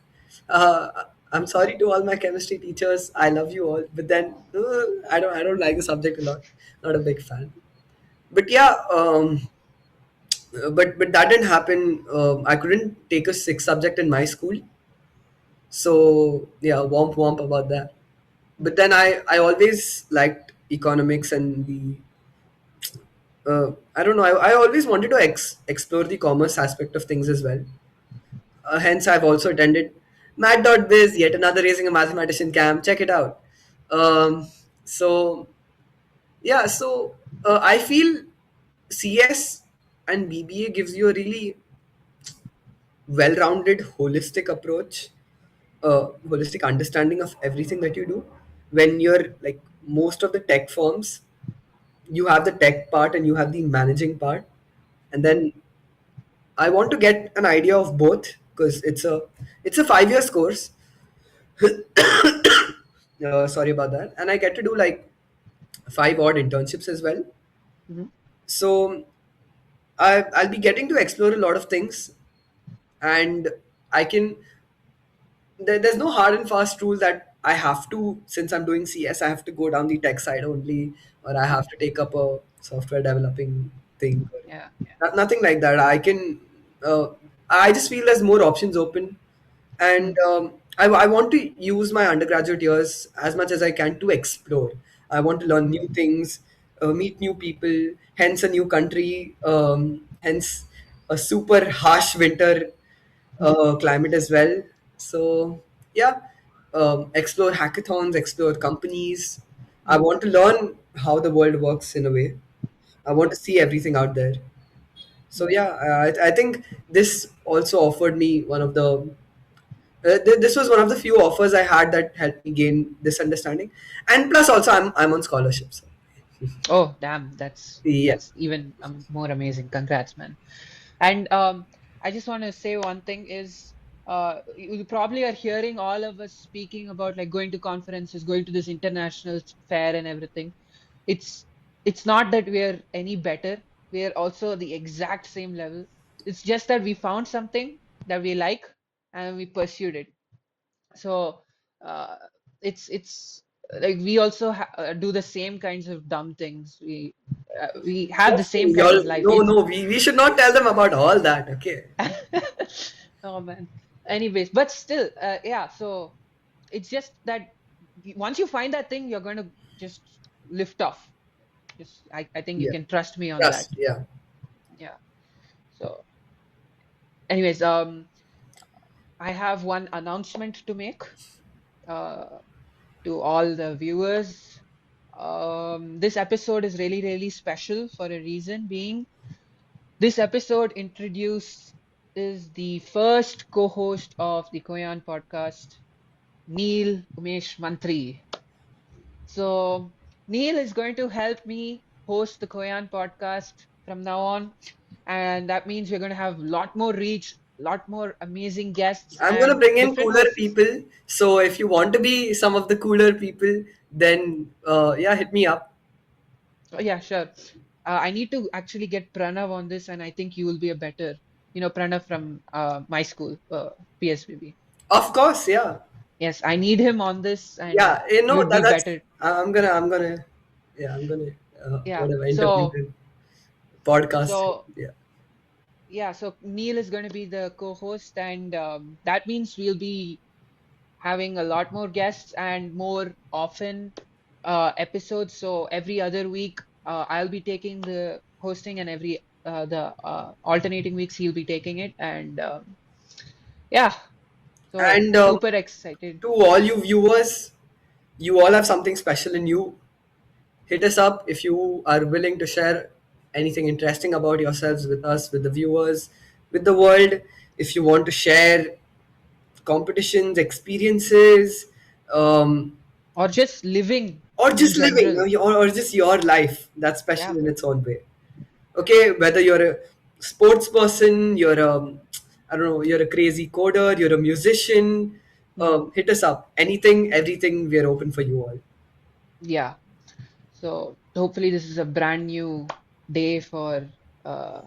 S2: Uh, I'm sorry to all my chemistry teachers. I love you all, but then I don't like the subject a lot. Not a big fan. But yeah, but that didn't happen. I couldn't take a sixth subject in my school, so yeah, womp womp about that. But then I always liked economics and the I don't know. I always wanted to explore the commerce aspect of things as well. Hence, I've also attended Math.biz, yet another Raising a Mathematician camp. Check it out. So yeah, so I feel CS and BBA gives you a really well-rounded, holistic approach, holistic understanding of everything that you do. When you're like most of the tech firms, you have the tech part and you have the managing part, and then I want to get an idea of both because it's a 5 years course. Sorry about that, and I get to do like five odd internships as well.
S1: Mhm.
S2: So I'll be getting to explore a lot of things, and I can there's no hard and fast rule that I have to, since I'm doing CS, I have to go down the tech side only, or I have
S1: Mhm.
S2: to take up a software developing thing.
S1: Yeah.
S2: Nothing like that. I just feel there's more options open, and
S1: Mm.
S2: I want to use my undergraduate years as much as I can to explore. I want to learn new things, meet new people, hence a new country, hence a super harsh winter climate as well. So yeah, explore hackathons, explore companies. I
S1: Mm.
S2: want to learn how the world works in a way. I want
S1: Yeah.
S2: to see everything out there. So
S1: Mm.
S2: yeah, I think this also offered me one of the. This was one of the few offers I had that helped me gain this understanding, and plus also I'm on scholarships.
S1: Oh, damn,
S2: Yeah,
S1: that's even more amazing. Congrats, man. And I just want to say one thing is you probably are hearing all of us speaking about like going to conferences, going to this international fair and everything. It's it's not that we're any better. We're also the exact same level. It's just that we found something that we like and we pursued it. So uh, it's like we also do the same kinds of dumb things. We have the
S2: trust
S1: same
S2: me,
S1: kind
S2: y'all.
S1: of life.
S2: No,
S1: It's
S2: no, we should not tell them about all that. Okay.
S1: oh man. Anyways, but still, yeah. So it's just that once you find that thing, you're going to just lift off. Just I think you
S2: Yeah.
S1: can trust me on that.
S2: Trust. Yeah.
S1: Yeah. So, anyways, I have one announcement to make uh, to all the viewers. This episode is really, really special for a reason being this episode introduces the first co-host of the Koyan podcast, Neel Mantri. So Neel is going to help me host the Koyan podcast from now on, and that means we're going to have a lot more reach, a lot more amazing guests
S2: I'm gonna
S1: and
S2: bring in
S1: different
S2: cooler
S1: hosts.
S2: people. So if you want to be some of the cooler people, then yeah, hit me up.
S1: Oh, yeah, sure. I need to actually get Pranav on this, and I think you will be a better, Pranav from my school, PSBB.
S2: Of course, yeah,
S1: Yes, I need him on this, and
S2: yeah. You know
S1: you'd be
S2: that's.
S1: better.
S2: I'm gonna,
S1: Yeah.
S2: whatever
S1: So,
S2: interview podcast.
S1: so
S2: Yeah,
S1: yeah. So Neil is going to be the co-host, and that means we'll be having a lot more guests and more often episodes. So every other week, I'll be taking the hosting, and every the alternating weeks he'll be taking it, and yeah. So
S2: and
S1: super excited.
S2: to all you viewers, you all have something special in you. Hit us up if you are willing to share anything interesting about yourselves with us, with the viewers, with the world. If you want to share competitions, experiences, um,
S1: Or just living
S2: or
S1: in
S2: just living,
S1: general.
S2: or just your life that's
S1: Yeah,
S2: special in
S1: man.
S2: its own way. Okay, whether you're a sports person, you're I don't know, you're a crazy coder, you're a musician,
S1: Hmm.
S2: hit us up. Anything, everything, we're open for you all.
S1: Yeah. So hopefully this is a brand new day for uh,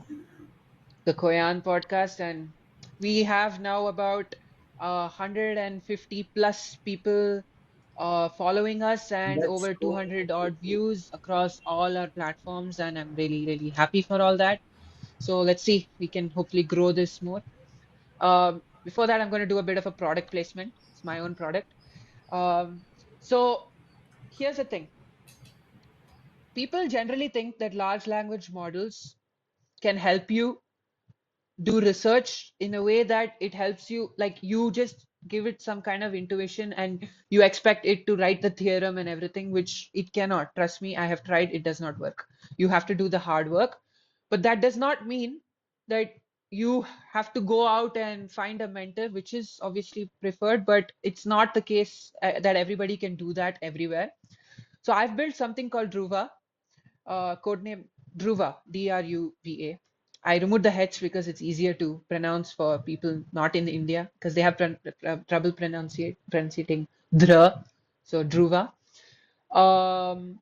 S1: the Koyan podcast, and we have now about 150 plus people following us and
S2: Let's
S1: over
S2: go.
S1: 200 odd views across all our platforms. And I'm really, really happy for all that. So let's see, we can hopefully grow this more. Before that, I'm going to do a bit of a product placement. It's my own product. Um, so here's the thing. People generally think that large language models can help you do research in a way that it helps you, like you just give it some kind of intuition and you expect it to write the theorem and everything, which it cannot. Trust me, I have tried, it does not work. You have to do the hard work, but that does not mean that you have to go out and find a mentor, which is obviously preferred, but it's not the case that everybody can do that everywhere. So I've built something called Dhruva, codename Dhruva, Druva. I removed the H because it's easier to pronounce for people not in India because they have trouble pronouncing Dra. So Dhruva. Um,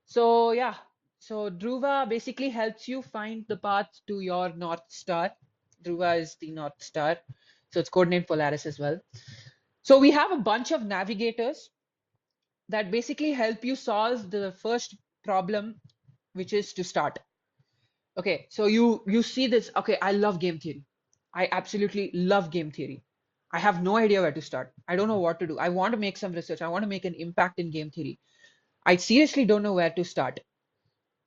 S1: so yeah, so Dhruva basically helps you find the path to your North Star. Dhruva is the North Star. So it's codenamed Polaris as well. So we have a bunch of navigators that basically help you solve the first problem, which is to start. Okay, so you see this. Okay, I love game theory. I absolutely love game theory. I have no idea where to start. I don't know what to do. I want to make some research. I want to make an impact in game theory. I seriously don't know where to start.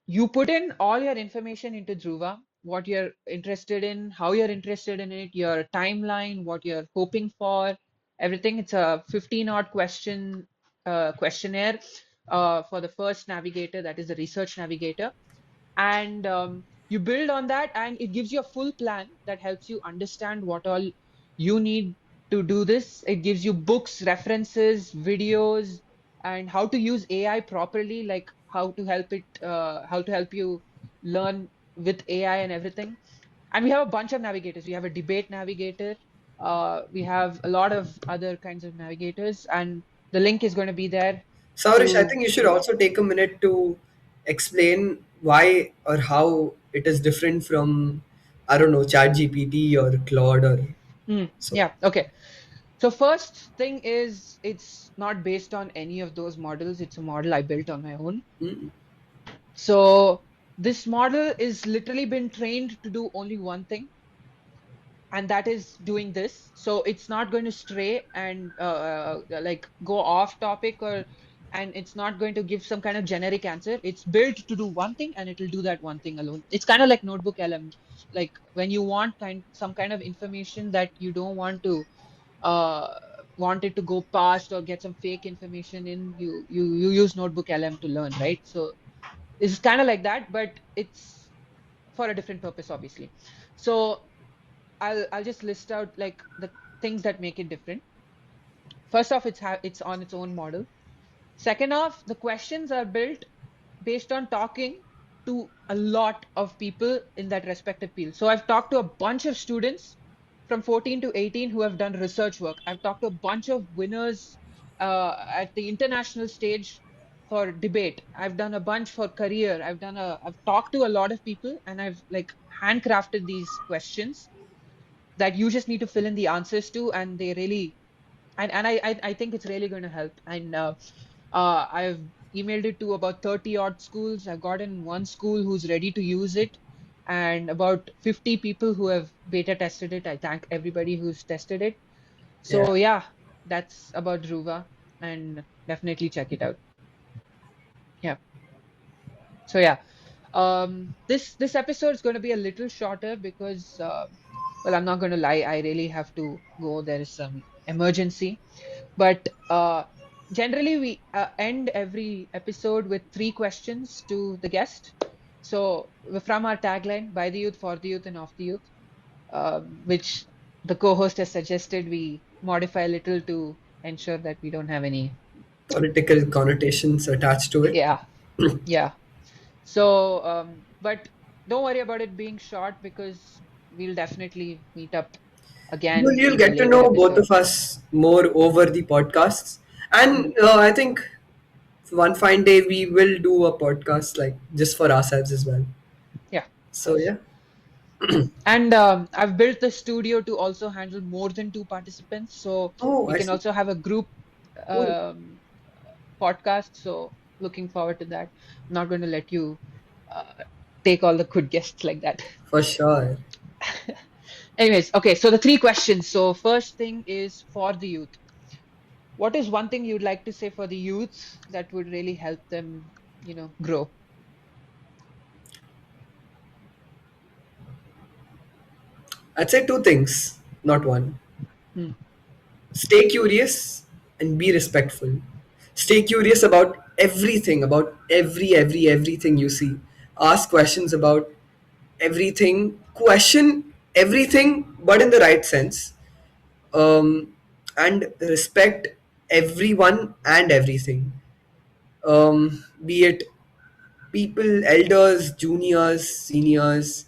S1: You put in all your information into Dhruva, what you're interested in, how you're interested in it, your timeline, what you're hoping for, everything. It's a 15 odd questionnaire for the first navigator, that is the research navigator. And you build on that, and it gives you a full plan that helps you understand what all you need to do this. It gives you books, references, videos, and how to use AI properly, like how to help you learn with AI and everything. And we have a bunch of navigators. We have a debate navigator. We have a lot of other kinds of navigators, and the link is going to be there
S2: Saurish, I
S1: to
S2: think you should
S1: yeah.
S2: also take a minute to explain why or how it is different from, I don't know, ChatGPT or Claude or so.
S1: Yeah, okay. So first thing is it's not based on any of those models. It's a model I built on my own.
S2: Mm.
S1: So this model is literally been trained to do only one thing, and that is doing this. So it's not going to stray and like go off topic, or and it's not going to give some kind of generic answer. It's built to do one thing and it'll do that one thing alone. It's kind of like Notebook LM. Like when you want some kind of information that you don't uh, want it to go past or get some fake information in, you use Notebook LM to learn, right? So it's kind of like that, but it's for a different purpose, obviously. So I'll just list out like the things that make it different. First off, it's on its own model. Second off, the questions are built based on talking to a lot of people in that respective field. So I've talked to a bunch of students from 14 to 18 who have done research work. I've talked to a bunch of winners at the international stage for debate. I've done a bunch for career. I've talked to a lot of people, and I've like handcrafted these questions that you just need to fill in the answers to, and they really and I think it's really going to help. And I've emailed it to about 30 odd schools. I've gotten one school who's ready to use it, and about 50 people who have beta tested it. I thank everybody who's tested it. So
S2: Yeah.
S1: yeah, that's about Dhruva, and definitely check it out. Yeah. So yeah, this episode is going to be a little shorter because well, I'm not going to lie, I really have to go. There is some emergency. But generally, we end every episode with three questions to the guest. So, from our tagline, by the youth, for the youth, and of the youth, which the co host has suggested we modify a little to ensure that we don't have any.
S2: Political connotations attached to it.
S1: Yeah, yeah. So, but don't worry about it being short because we'll definitely meet up
S2: You'll,
S1: again
S2: you'll
S1: in a
S2: get to
S1: later
S2: know both
S1: episode.
S2: of us more over the podcasts.
S1: Mm,
S2: And I think one fine day we will do a podcast like just for ourselves as well.
S1: yeah.
S2: So, yeah.
S1: And I've built the studio to also handle more than two participants, so
S2: Oh,
S1: we
S2: I
S1: can
S2: see.
S1: also have a group
S2: Cool.
S1: um, podcast. So looking forward to that. I'm not going to let you uh, take all the good guests like that.
S2: For sure.
S1: Anyways, okay. So the three questions. So first thing is for the youth. What is one thing you'd like to say for the youth that would really help them, grow?
S2: I'd say two things, not one.
S1: Hmm.
S2: Stay curious and be respectful. Stay curious about everything, about everything you see. Ask questions about everything. Question everything, but in the right sense. And respect everyone and everything. Be it people, elders, juniors, seniors,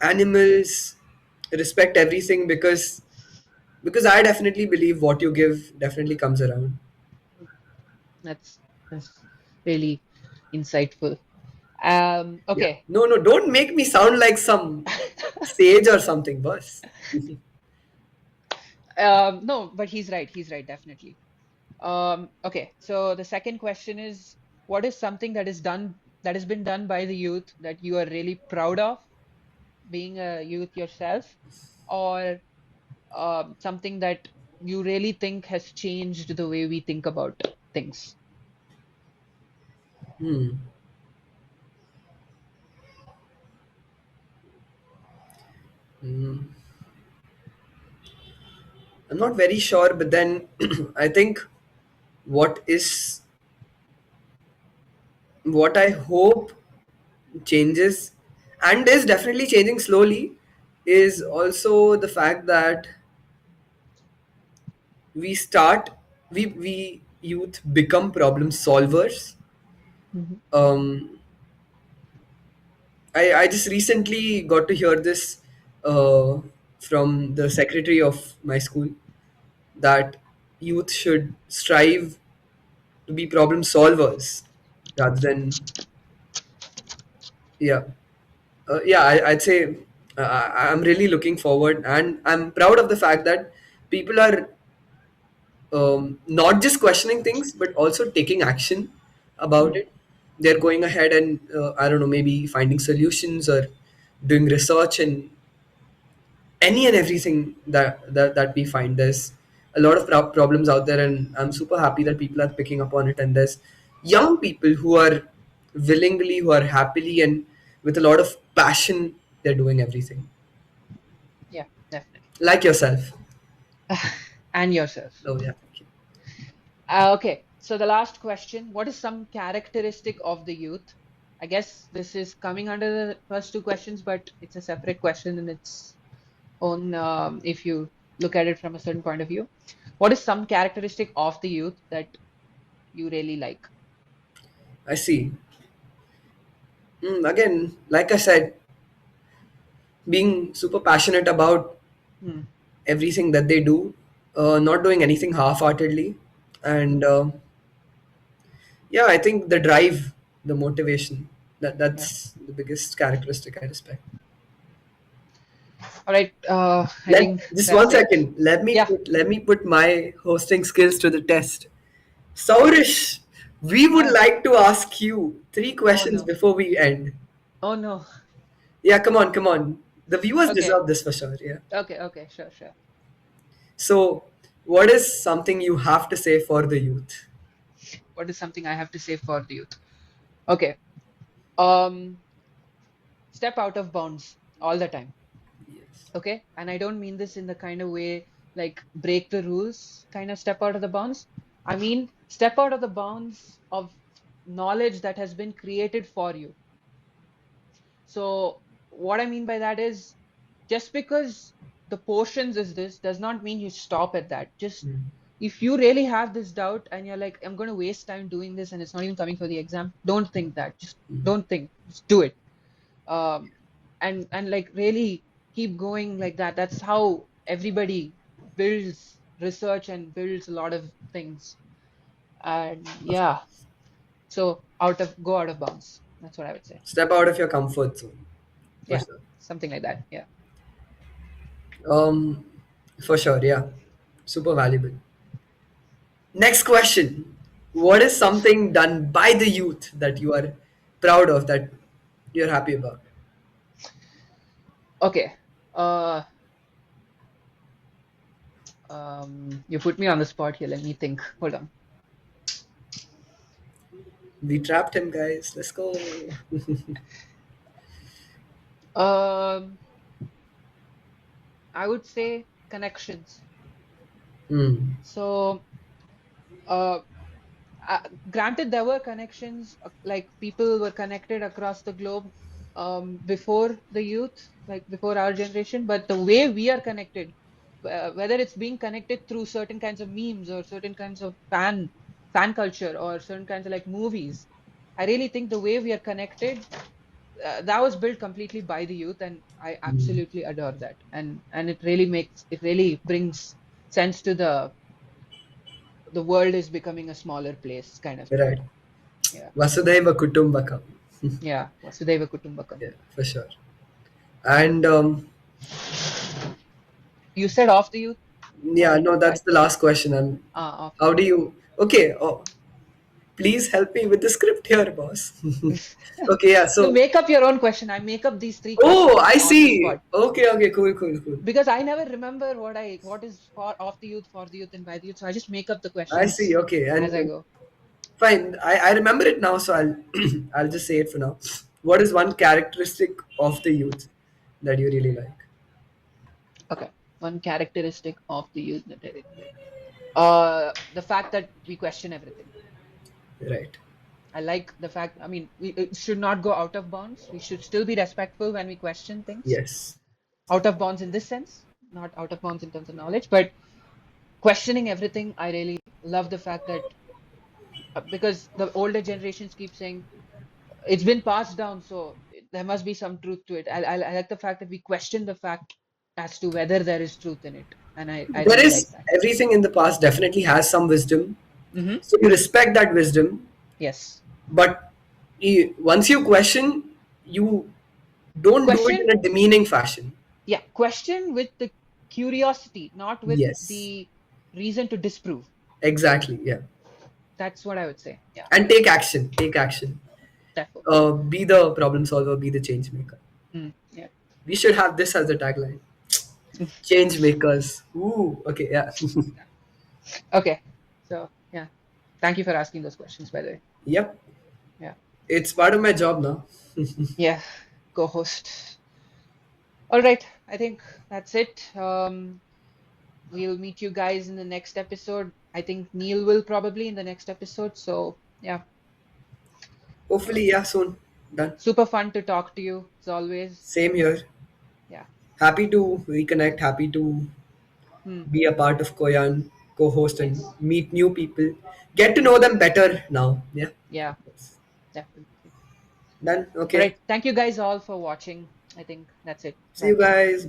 S2: animals. Respect everything because I definitely believe what you give definitely comes around.
S1: That's really insightful.
S2: Yeah.
S1: Okay.
S2: No, no, don't make me sound like some sage or something, boss.
S1: No, but he's right. He's right, definitely. Okay, so the second question is, what is something that has been done by the youth that you are really proud of being a youth yourself, or something that you really think has changed the way we think about things?
S2: Hmm. Hmm. I'm not very sure, but then I think what is what I hope changes and is definitely changing slowly is also the fact that we start we youth become problem solvers.
S1: Mhm.
S2: um I just recently got to hear this uh, from the secretary of my school that youth should strive to be problem solvers rather than, yeah. Yeah, I'd say I'm really looking forward and I'm proud of the fact that people are not just questioning things but also taking action about
S1: Hmm.
S2: it. They're going ahead and I don't know, maybe finding solutions or doing research and any and everything that we find. There's a lot of problems out there and I'm super happy that people are picking up on it, and there's young people who are willingly, who are happily and with a lot of passion, they're doing everything
S1: Yeah, definitely.
S2: like yourself.
S1: And yourself.
S2: Oh yeah, thank you.
S1: Okay, so the last question, what is some characteristic of the youth? I guess this is coming under the first two questions, but it's a separate question in its own, if you look at it from a certain point of view. What is some characteristic of the youth that you really like?
S2: I see. Again, like I said, being super passionate about
S1: Hmm.
S2: everything that they do, not doing anything half-heartedly, and yeah, I think the drive, the motivation,
S1: Yeah.
S2: that's the biggest characteristic I respect.
S1: All right. I
S2: Let
S1: think
S2: just
S1: that's
S2: one
S1: it.
S2: second.
S1: Yeah.
S2: Let me put my hosting skills to the test. Saurish, we would
S1: Oh,
S2: like to ask you three
S1: oh
S2: questions
S1: no.
S2: before we end.
S1: Oh no.
S2: Yeah, come on, come on. The viewers
S1: Okay.
S2: deserve this for sure. Yeah.
S1: Okay. Okay. Sure. Sure.
S2: So, what is something you have to say for the youth?
S1: What is something I have to say for the youth? Okay. Um, Step out of bounds all the time.
S2: Yes.
S1: Okay. And I don't mean this in the kind of way like break the rules, kind of step out of the bounds. I mean, step out of the bounds of knowledge that has been created for you. So, what I mean by that is just because the portions is this does not mean you stop at that. Just
S2: Mm.
S1: if you really have this doubt and you're like, I'm going to waste time doing this and it's not even coming for the exam, don't think that. Just don't think. Just do it. Um, and like really keep going like that. That's how everybody builds research and builds a lot of things. And
S2: Of
S1: yeah,
S2: course.
S1: so go out of bounds. That's what I would say.
S2: Step out of your comfort zone, for
S1: Yeah.
S2: sure.
S1: something like that. Yeah.
S2: Um, for sure, yeah. Super valuable. Next question. What is something done by the youth that you are proud of, that you're happy about?
S1: Okay. Uh, you put me on the spot here. Let me think. Hold on.
S2: We trapped him, guys. Let's go.
S1: Um, I would say connections.
S2: Hmm.
S1: So, uh, granted, there were connections, like people were connected across the globe before the youth, like before our generation, but the way we are connected, whether it's being connected through certain kinds of memes or certain kinds of fan culture or certain kinds of like movies, I really think the way we are connected, that was built completely by the youth, and I
S2: Hmm.
S1: absolutely adore that. And it really brings sense to the world is becoming a smaller place kind of thing.
S2: Right.
S1: Yeah.
S2: Vasudhaiva Kutumbakam.
S1: Yeah. Vasudhaiva Kutumbakam.
S2: Yeah, for sure. And
S1: You said off the youth,
S2: yeah,
S1: or
S2: no, that's
S1: I
S2: the last question.
S1: off
S2: How
S1: youth.
S2: do you? Okay. Oh, please help me with the script here, boss. Okay, yeah.
S1: No,
S2: So,
S1: make up your own question. I make up these three
S2: oh,
S1: questions
S2: I
S1: on the
S2: see.
S1: spot
S2: Okay, okay, cool, cool, cool.
S1: because I never remember what is for off the youth, for the youth, and by the youth. So I just make up the
S2: I see.
S1: questions
S2: Okay,
S1: as I
S2: and
S1: go.
S2: fine. I remember it now, so I'll I'll just say it for now. What is one characteristic of the youth that you really like?
S1: Okay. One characteristic of the youth that I really like. The fact that we question everything.
S2: Right.
S1: I like the fact, I mean, it should not go out of bounds. We should still be respectful when we question things.
S2: Yes.
S1: Out of bounds in this sense, not out of bounds in terms of knowledge, but questioning everything. I really love the fact that because the older generations keep saying it's been passed down, so there must be some truth to it. I like the fact that we question the fact as to whether there is truth in it, and I
S2: There
S1: really
S2: is
S1: like that.
S2: everything in the past definitely has some wisdom,
S1: Hmm.
S2: so you respect that wisdom,
S1: Yes.
S2: but once you question, you don't do it
S1: Question,
S2: in a demeaning fashion.
S1: yeah, question with the curiosity, not with
S2: Yes,
S1: the reason to disprove.
S2: exactly. Yeah,
S1: That's what I would say. Yeah,
S2: and take action. Take action.
S1: definitely.
S2: Be the problem solver. Be the change maker.
S1: Yeah.
S2: We should have this as the tagline. Change makers. Ooh. Okay. Yeah.
S1: Okay. So, yeah. Thank you for asking those questions, by the way.
S2: Yep.
S1: Yeah.
S2: It's part of my job now.
S1: Yeah. Co-host. All right. I think that's it. We'll meet you guys in the next episode. I think Neil will probably in the next episode. So, yeah.
S2: Hopefully, yeah, soon. Done.
S1: Super fun to talk to you as always.
S2: Same here.
S1: Yeah.
S2: Happy to reconnect. Happy to
S1: Hmm.
S2: be a part of Koyan, co-host, and
S1: Yes.
S2: meet new people. Get to know them better now. Yeah.
S1: Yeah. Definitely.
S2: Done.
S1: All
S2: Okay.
S1: right. Thank you guys all for watching. I think that's it.
S2: See you
S1: Bye.
S2: guys.